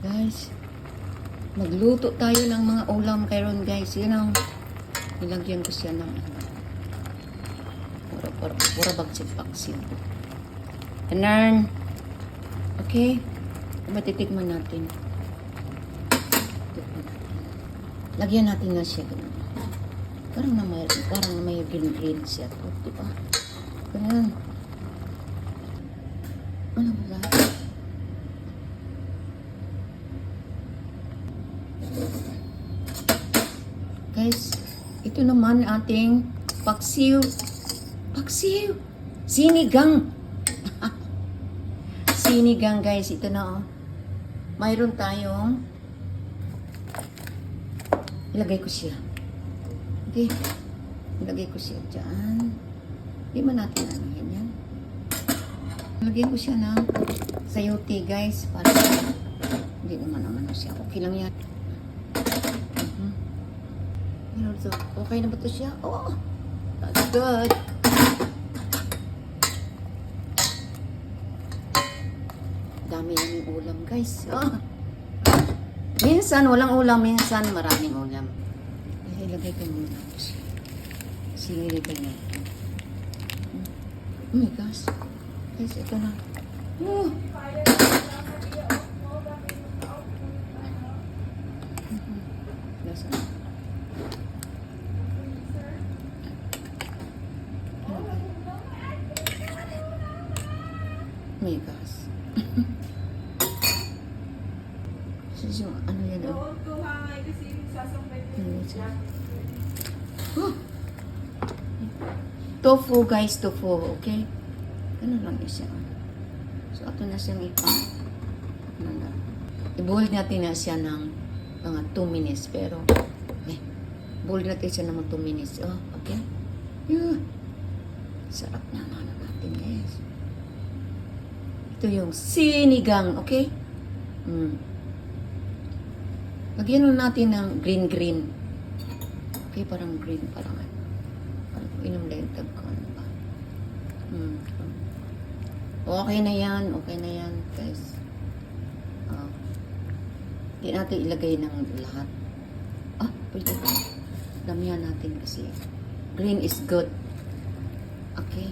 Guys, magluto tayo ng mga ulam kayron guys. Yan ang nilagyan ko siya ng pura bagsit-baksit. Anan. Okay? Matitikman natin. Lagyan natin na siya. Parang may green siya to, di ba? Ganyan. Ano ba? Guys, ito naman ating paksiw. Paksiw! Sinigang! Sinigang guys, ito na oh. Mayroon tayong ilagay ko siya. Okay. Ilagay ko siya dyan. Hindi man natin ano yan. Ilagay ko siya ng sayote guys. Para hindi naman ano siya. Okay lang yan. So, okay na ba ito siya? Oh, that's good. Dami naming ulam guys. Oh. Minsan walang ulam, minsan maraming ulam. Ilagay ko muna ito siya. Sinilagay natin. Oh my gosh. Guys, ito na. Oh. Lasa na. Oh my gosh. So, ano yan oh? Oh. Tofu guys, tofu, okay? Ano lang siya. So, ito na siyang i-boil natin na siya ng mga 2 minutes. Pero, boil natin siya ng mga 2 minutes. Oh, okay? Yeah. Sarap na natin guys. Ito yung sinigang, okay? Lagyan natin ng green. Okay, parang green, parang inom na yung tag ko. Ano ba? Okay na yan, guys. Hindi natin ilagay ng lahat. Pwede ba? Damihan natin kasi green is good. Okay?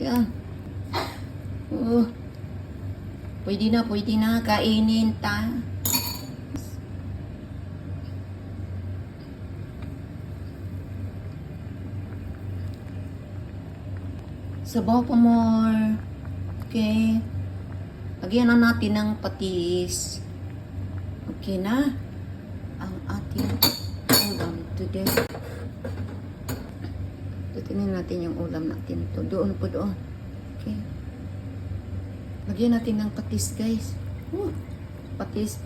Yeah. Pwede na. Kainin ta. Sabaw pa more. Okay. Lagyan na natin ng patis. Okay na. Ang ating ulam today. Tutinin natin yung ulam natin. Doon po doon. Okay. Lagyan natin ng patis guys. Patis.